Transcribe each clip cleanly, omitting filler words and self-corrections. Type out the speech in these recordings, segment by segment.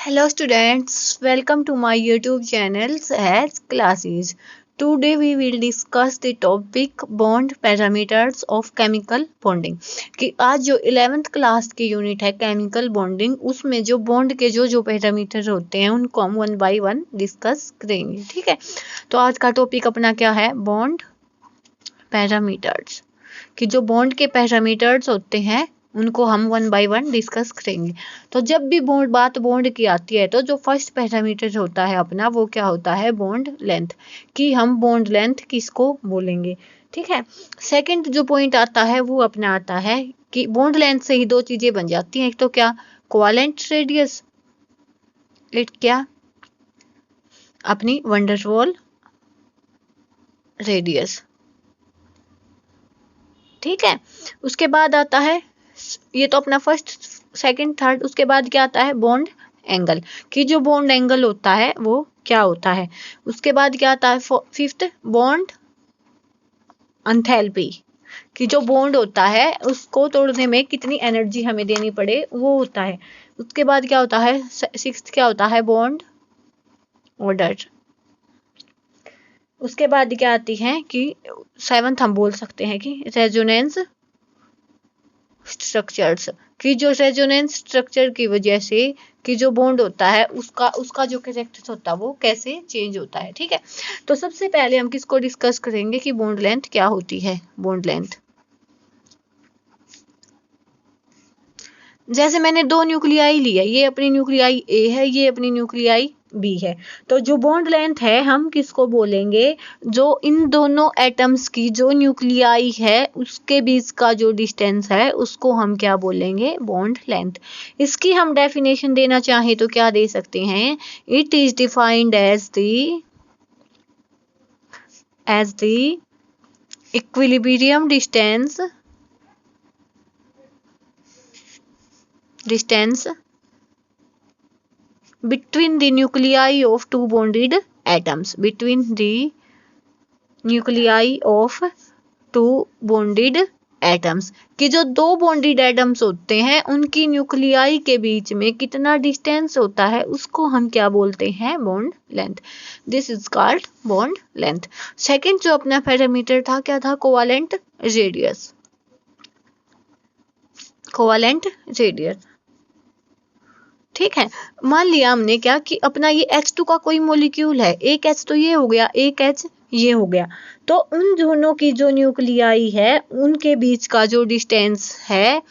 Hello students, welcome to my YouTube channel as Classes. Today we will discuss the topic bond parameters of chemical bonding. कि आज जो 11th class की unit है chemical bonding, उसमें जो bond के जो पैरामीटर होते हैं उनको हम वन बाय वन डिस्कस करेंगे। ठीक है, तो आज का टॉपिक अपना क्या है? Bond parameters. कि जो बॉन्ड के पैरामीटर्स होते हैं उनको हम वन बाय वन डिस्कस करेंगे। तो जब भी बात बॉन्ड की आती है तो जो फर्स्ट पैरामीटर होता है अपना वो क्या होता है? Bond length. कि हम बॉन्ड लेंथ किसको बोलेंगे? ठीक है। सेकंड जो पॉइंट आता है वो अपना आता है कि बॉन्ड लेंथ से ही दो चीजें बन जाती हैं। एक तो क्या? कोवेलेंट रेडियस, एक क्या? अपनी वंडरवॉल रेडियस। ठीक है, उसके बाद आता है, ये तो अपना फर्स्ट सेकंड थर्ड, उसके बाद क्या आता है? Bond angle. कि जो बॉन्ड एंगल होता है वो क्या होता है? उसके बाद क्या आता है? Fifth, bond enthalpy. कि जो बॉन्ड होता है उसको तोड़ने में कितनी एनर्जी हमें देनी पड़े वो होता है। उसके बाद क्या होता है? सिक्स्थ क्या होता है? Bond order. उसके बाद क्या आती है कि सेवंथ हम बोल सकते हैं कि रेजोनेंस स्ट्रक्चर्स। कि जो रेजोनेंस स्ट्रक्चर की वजह से कि जो बॉन्ड होता है उसका जो कैरेक्टर्स होता है वो कैसे चेंज होता है। ठीक है, तो सबसे पहले हम किसको डिस्कस करेंगे कि बॉन्ड लेंथ क्या होती है? बॉन्ड लेंथ, जैसे मैंने दो न्यूक्लियाई ली है, ये अपनी न्यूक्लियाई ए है, ये अपनी न्यूक्लियाई बी है। तो जो बॉन्ड लेंथ है हम किसको बोलेंगे? जो इन दोनों एटम्स की जो न्यूक्लियाई है उसके बीच का जो डिस्टेंस है उसको हम क्या बोलेंगे? Bond length. इसकी हम डेफिनेशन देना चाहें तो क्या दे सकते हैं? It is defined as the equilibrium distance between the nuclei of two bonded atoms, between the nuclei of two bonded atoms। कि जो दो बॉन्डेड एटम्स होते हैं उनकी न्यूक्लियाई के बीच में कितना डिस्टेंस होता है उसको हम क्या बोलते हैं? Bond length. This is called bond length. Second जो अपना पैरामीटर था क्या था? Covalent radius. कोवेलेंट रेडियस, ठीक है। मान लिया हमने क्या कि अपना ये H2 का कोई मोलिक्यूल है, एक H तो ये हो गया, एक H ये हो गया। तो उन दोनों की जो न्यूक्लियाई है उनके बीच का जो डिस्टेंस है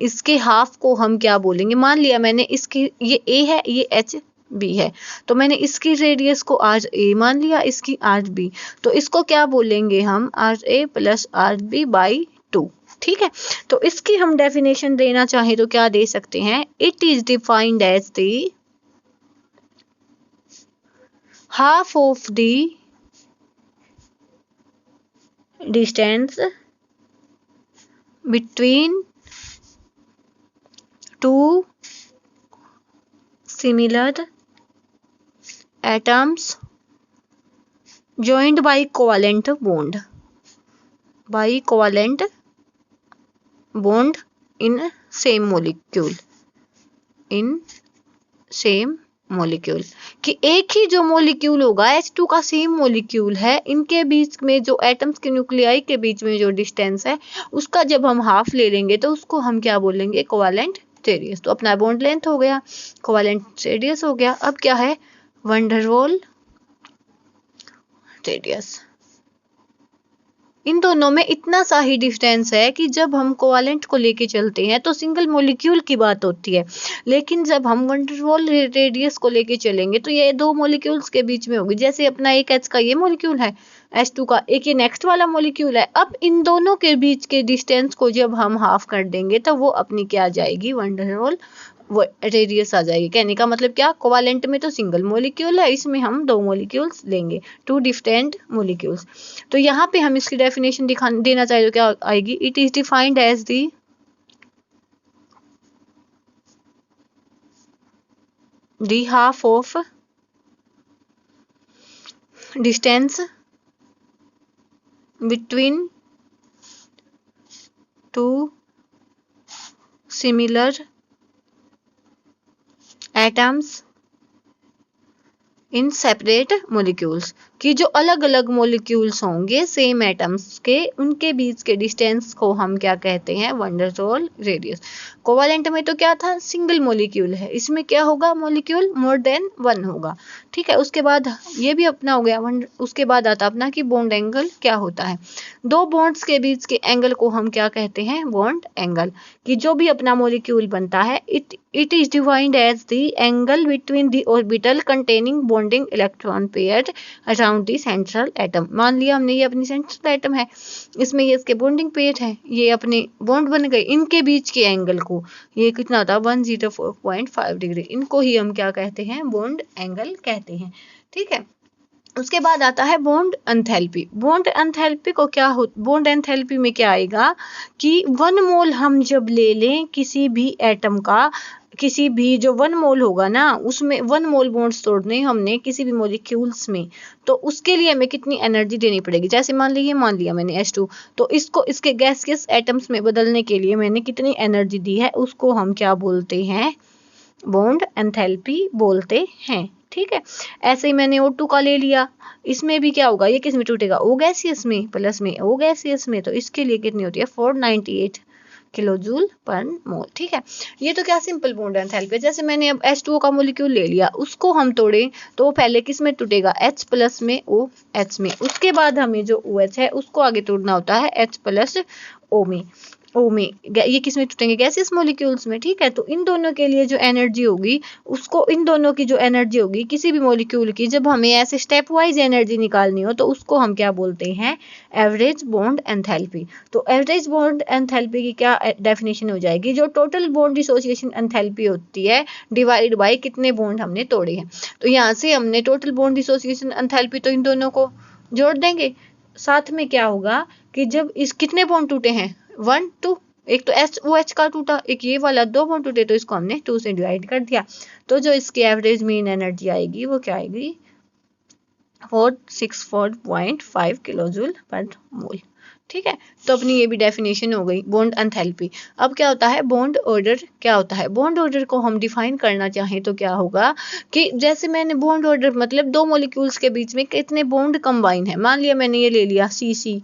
इसके हाफ को हम क्या बोलेंगे? मान लिया मैंने इसकी, ये A है, ये H बी है, तो मैंने इसकी रेडियस को आर ए मान लिया, इसकी आर बी, तो इसको क्या बोलेंगे हम? R A plus R B by 2। ठीक है, तो इसकी हम डेफिनेशन देना चाहें तो क्या दे सकते हैं? It is defined as the half of the distance between two similar atoms joined by covalent bond in same molecule। कि एक ही जो मोलिक्यूल होगा H2 का सेम मोलिक्यूल है, इनके बीच में जो एटम्स के न्यूक्लियाई के बीच में जो डिस्टेंस है उसका जब हम हाफ ले लेंगे तो उसको हम क्या बोलेंगे? Covalent radius. तो अपना बॉन्ड लेंथ हो गया, कोवेलेंट रेडियस हो गया। अब क्या है? Van der Waals radius. इन दोनों में इतना सा ही डिफरेंस है कि जब हम कोवेलेंट को लेके चलते हैं तो सिंगल मॉलिक्यूल की बात होती है, लेकिन जब हम वंडरवॉल रेडियस को लेके चलेंगे तो ये दो मॉलिक्यूल्स के बीच में होगी। जैसे अपना एक H का ये मॉलिक्यूल है, H2 का, एक ये नेक्स्ट वाला मॉलिक्यूल है। अब इन दोनों के बीच के डिस्टेंस को जब हम हाफ कर देंगे तो वो अपनी क्या आ जाएगी? वंडरवॉल रेडियस आ जाएगी। कहने का मतलब क्या? कोवेलेंट में तो सिंगल मॉलिक्यूल है, इसमें हम दो मॉलिक्यूल्स लेंगे, टू डिफरेंट मॉलिक्यूल्स। तो यहाँ पे हम इसकी डेफिनेशन देना चाहिए तो क्या आएगी? It is defined as the half of distance between two similar atoms in separate molecules, कि जो अलग अलग मोलिक्यूल्स होंगे सेम एटम्स के, उनके बीच के डिस्टेंस को हम क्या कहते हैं, वन डेर वाल रेडियस। कोवेलेंट में तो क्या था, सिंगल मोलिक्यूल है, इसमें क्या होगा, मोलिक्यूल मोर देन वन होगा। ठीक है, उसके बाद ये भी अपना हो गया उसके बाद आता अपना कि बॉन्ड एंगल क्या होता है। दो बॉन्ड्स के बीच के एंगल को हम क्या कहते हैं, बॉन्ड एंगल। कि जो भी अपना मोलिक्यूल बनता है, it is defined as the angle between the orbital containing bonding electron pair around the central atom. मान लिया हमने ये अपनी सेंट्रल एटम है, इसमें ये इसके बॉन्डिंग पेयर है, ये अपने बॉन्ड बन गए, इनके बीच के एंगल को, ये कितना था 104.5 डिग्री, इनको ही हम क्या कहते हैं, बॉन्ड एंगल कहते हैं। ठीक है, उसके बाद आता है बॉन्ड एंथैल्पी। बॉन्ड एंथैल्पी को क्या हो, बॉन्ड एंथैल्पी में क्या आएगा कि 1 मोल हम जब ले लें किसी भी एटम का, किसी भी जो 1 मोल होगा ना, उसमें 1 मोल बॉन्ड्स तोड़ने हमने किसी भी मॉलिक्यूल्स में, तो उसके लिए हमें कितनी एनर्जी देनी पड़ेगी। जैसे मान लिया मैंने H2, तो इसको इसके गैसियस एटम्स में बदलने के लिए मैंने कितनी एनर्जी दी है, उसको हम क्या बोलते हैं, बॉन्ड एंथैल्पी बोलते हैं। ठीक है, ऐसे ही मैंने O2 का ले लिया, इसमें भी क्या होगा, ये किस में टूटेगा, O गैसियस में, प्लस में O गैसियस में, तो इसके लिए कितनी होती है 498 किलो जूल पर मोल। ठीक है, ये तो क्या सिंपल बॉन्ड एंथैल्पी। जैसे मैंने अब H2O का मोलिक्यूल ले लिया, उसको हम तोड़े तो वो पहले किस में टूटेगा, H प्लस में, OH में। उसके बाद हमें जो OH है उसको आगे तोड़ना होता है H प्लस O में, ये किस में टूटेंगे, गैसियस मॉलिक्यूल्स में। ठीक है, तो इन दोनों के लिए जो एनर्जी होगी, उसको, इन दोनों की जो एनर्जी होगी किसी भी मॉलिक्यूल की, जब हमें ऐसे स्टेप वाइज एनर्जी निकालनी हो, तो उसको हम क्या बोलते हैं, एवरेज बॉन्ड एंथैल्पी। तो एवरेज बॉन्ड एंथैल्पी की क्या डेफिनेशन हो जाएगी, जो टोटल बॉन्ड डिसोसिएशन एंथैल्पी होती है डिवाइड बाय कितने बॉन्ड हमने तोड़े हैं। तो यहाँ से हमने टोटल बॉन्ड डिसोसिएशन एंथैल्पी, तो इन दोनों को जोड़ देंगे, साथ में क्या होगा कि जब इस कितने बॉन्ड टूटे हैं, 1 2, एक तो SOH का टूटा, एक ये वाला, 2 बॉन्ड टूटे, तो इसको हमने 2 से डिवाइड कर दिया। तो जो इसकी एवरेज मीन एनर्जी आएगी वो क्या आएगी, 464.5 किलो जूल पर मोल। ठीक है, तो अपनी ये भी डेफिनेशन हो गई बॉन्ड एंथैल्पी। अब क्या होता है, बॉन्ड ऑर्डर क्या होता है। बॉन्ड ऑर्डर को हम डिफाइन करना चाहें तो क्या होगा कि जैसे मैंने बॉन्ड ऑर्डर मतलब दो मॉलिक्यूल्स के बीच में कितने बॉन्ड कंबाइन है। मान लिया मैंने ये ले लिया CC,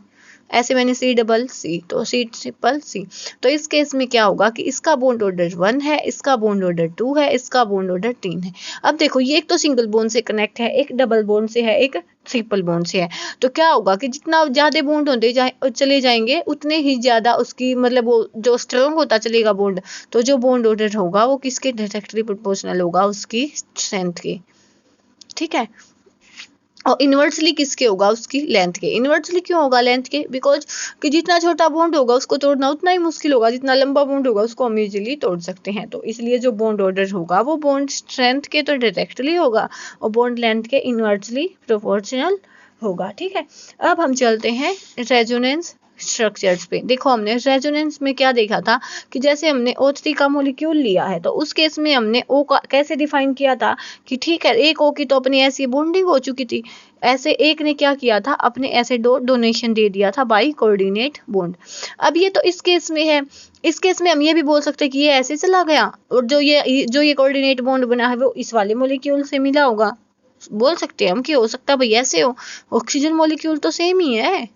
ऐसे मैंने C+C, तो C+C, तो इस केस में क्या होगा कि इसका बॉन्ड ऑर्डर 1 है, इसका बॉन्ड ऑर्डर 2 है, इसका बॉन्ड ऑर्डर 3 है। अब देखो, ये एक तो सिंगल बॉन्ड से कनेक्ट है, एक डबल बॉन्ड से है, एक ट्रिपल बॉन्ड से है। तो क्या होगा कि जितना ज्यादा बॉन्ड होते चले जाएंगे, उतने ही ज्यादा उसकी मतलब वो जो स्ट्रॉन्ग होता चलेगा बॉन्ड, तो जो बॉन्ड ऑर्डर होगा वो किसके डायरेक्टली प्रोपोर्शनल होगा, उसकी स्ट्रेंथ के। ठीक है, और इन्वर्सली किसके होगा, उसकी लेंथ के। इन्वर्सली क्यों होगा लेंथ के, बिकॉज कि जितना छोटा बॉन्ड होगा उसको तोड़ना उतना ही मुश्किल होगा, जितना लंबा बॉन्ड होगा उसको हम इजीली तोड़ सकते हैं। तो इसलिए जो बॉन्ड ऑर्डर होगा वो बॉन्ड स्ट्रेंथ के तो डायरेक्टली होगा और बॉन्ड लेंथ के इन्वर्सली प्रोपोर्शनल होगा। ठीक है, अब हम चलते हैं रेजोनेंस स्ट्रक्चर्स पे। देखो, हमने रेजोनेंस में क्या देखा था कि जैसे हमने O3 का मॉलिक्यूल लिया है, तो उस केस में हमने O का कैसे डिफाइन किया था कि ठीक है, एक O की तो अपनी ऐसी बॉन्डिंग हो चुकी थी, ऐसे एक ने क्या किया था, अपने ऐसे डोनेशन दे दिया था बाई कोऑर्डिनेट बॉन्ड। अब ये तो इस केस में है, इस केस में हम ये भी बोल सकते हैं कि ये ऐसे चला गया और जो ये कोऑर्डिनेट बॉन्ड बना है वो इस वाले मॉलिक्यूल से मिला होगा। बोल सकते हैं हम कि हो सकता है भाई ऐसे हो, ऑक्सीजन मॉलिक्यूल तो सेम ही है,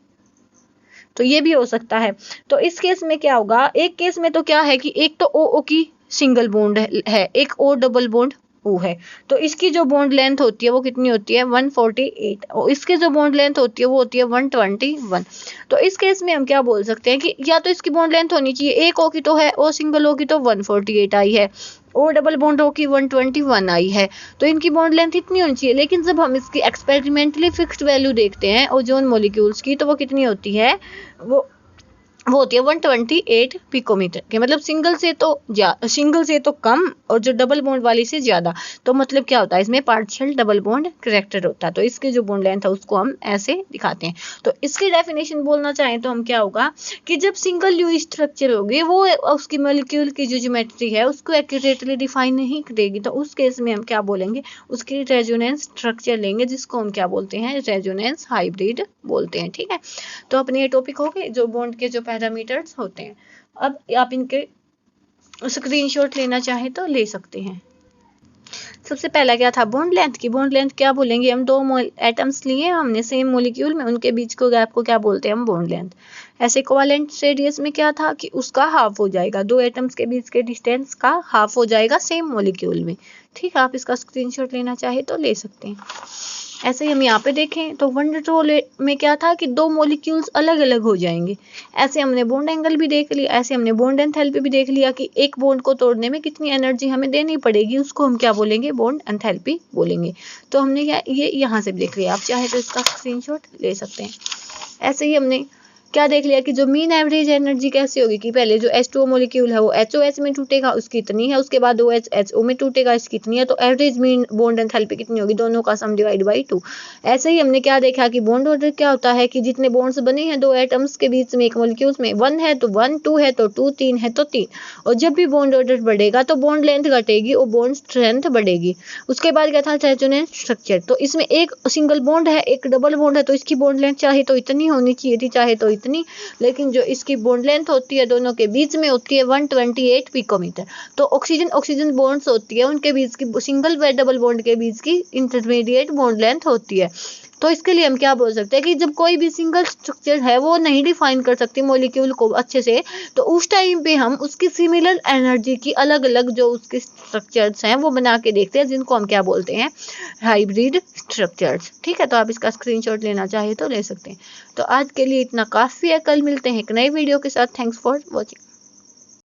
तो ये भी हो सकता है। तो इस केस में क्या होगा, एक केस में तो क्या है कि एक तो O की सिंगल बॉन्ड है, एक O डबल बॉन्ड O है, तो इसकी जो बॉन्ड लेंथ होती है वो कितनी होती है 148, और इसकी जो बॉन्ड लेंथ होती है वो होती है 121। तो इस केस में हम क्या बोल सकते हैं कि या तो इसकी बॉन्ड लेंथ होनी चाहिए, एक O की तो है, O सिंगल O की तो 148 आई है, O डबल बॉन्ड O की 121 आई है, तो इनकी बॉन्ड लेंथ इतनी होनी चाहिए। लेकिन जब हम इसकी एक्सपेरिमेंटली फिक्स्ड वैल्यू देखते हैं ओजोन मॉलिक्यूल्स की, तो वो कितनी होती है, वो होती है 128 पिकोमीटर के, मतलब सिंगल से तो कम और जो डबल बॉन्ड वाली से ज्यादा। तो मतलब क्या होता है, इसमें पार्शियल डबल बॉन्ड कैरेक्टर होता है, तो इसके जो बॉन्ड लेंथ है उसको हम ऐसे दिखाते हैं। तो इसकी डेफिनेशन बोलना चाहें तो हम क्या होगा कि जब सिंगल यू स्ट्रक्चर होगी वो उसकी मॉलिक्यूल की जो ज्योमेट्री है उसको एक्यूरेटली डिफाइन नहीं करेगी, तो उस केस में हम क्या बोलेंगे, उसकी रेजोनेंस स्ट्रक्चर लेंगे, जिसको हम क्या बोलते हैं, रेजोनेंस हाइब्रिड बोलते हैं। ठीक है, तो अपने ये टॉपिक हो गए जो बॉन्ड के जो पैरामीटर्स होते हैं। अब आप इनके स्क्रीनशॉट लेना चाहे तो ले सकते हैं। सबसे पहला क्या था, बॉन्ड लेंथ की। बॉन्ड लेंथ क्या बोलेंगे हम, दो एटम्स लिए हमने सेम मॉलिक्यूल में, उनके बीच को गैप को क्या बोलते हैं हम, बॉन्ड लेंथ। ऐसे कोवेलेंट रेडियस में क्या था कि उसका हाफ हो जाएगा, दो एटम्स के बीच के डिस्टेंस का हाफ हो जाएगा सेम मॉलिक्यूल में। ठीक है, आप इसका स्क्रीनशॉट लेना चाहे तो ले सकते हैं। ऐसे ही हम यहाँ पे देखें तो वन रोल में क्या था कि दो मॉलिक्यूल्स अलग अलग हो जाएंगे। ऐसे हमने बॉन्ड एंगल भी देख लिया, ऐसे हमने बॉन्ड एंथैल्पी भी देख लिया कि एक बॉन्ड को तोड़ने में कितनी एनर्जी हमें देनी पड़ेगी, उसको हम क्या बोलेंगे, बॉन्ड एंथैल्पी बोलेंगे। तो हमने ये यहाँ से देख लिया, आप चाहे तो इसका स्क्रीनशॉट ले सकते हैं। ऐसे ही हमने क्या देख लिया कि जो मीन एवरेज एनर्जी कैसे होगी कि पहले जो H2O मॉलिक्यूल है वो HOH में टूटेगा, उसकी इतनी है, उसके बाद OH HO में टूटेगा, इसकी इतनी है। तो एवरेज मीन बॉन्ड एंथैल्पी कितनी होगी, दोनों का सम डिवाइड बाई 2। ऐसे ही हमने क्या देखा कि बॉन्ड ऑर्डर क्या होता है कि जितने बॉन्ड्स बने हैं दो एटम्स के बीच में एक मॉलिक्यूल्स में, 1 है तो 1, 2 है तो 2, 3 है तो 3। और जब भी बॉन्ड ऑर्डर बढ़ेगा तो बॉन्ड लेंथ घटेगी और बॉन्ड स्ट्रेंथ बढ़ेगी। उसके बाद क्या था, रेजोनेंस स्ट्रक्चर। तो इसमें एक सिंगल बॉन्ड है, एक डबल बॉन्ड है, तो इसकी बॉन्ड लेंथ चाहे तो इतनी होनी चाहिए थी, चाहे तो इतनी, लेकिन जो इसकी बॉन्ड लेंथ होती है दोनों के बीच में होती है 128 पिकोमीटर। तो ऑक्सीजन बॉन्ड्स होती है, उनके बीच की सिंगल व डबल बॉन्ड के बीच की इंटरमीडिएट बॉन्ड लेंथ होती है। तो इसके लिए हम क्या बोल सकते हैं कि जब कोई भी सिंगल स्ट्रक्चर है वो नहीं डिफाइन कर सकती मॉलिक्यूल को अच्छे से, तो उस टाइम पे हम उसकी सिमिलर एनर्जी की अलग अलग जो उसके स्ट्रक्चर्स हैं वो बना के देखते हैं, जिनको हम क्या बोलते हैं, हाइब्रिड स्ट्रक्चर्स। ठीक है, तो आप इसका स्क्रीनशॉट लेना चाहे तो ले सकते हैं। तो आज के लिए इतना काफ़ी है, कल मिलते हैं एक नई वीडियो के साथ। Thanks for watching.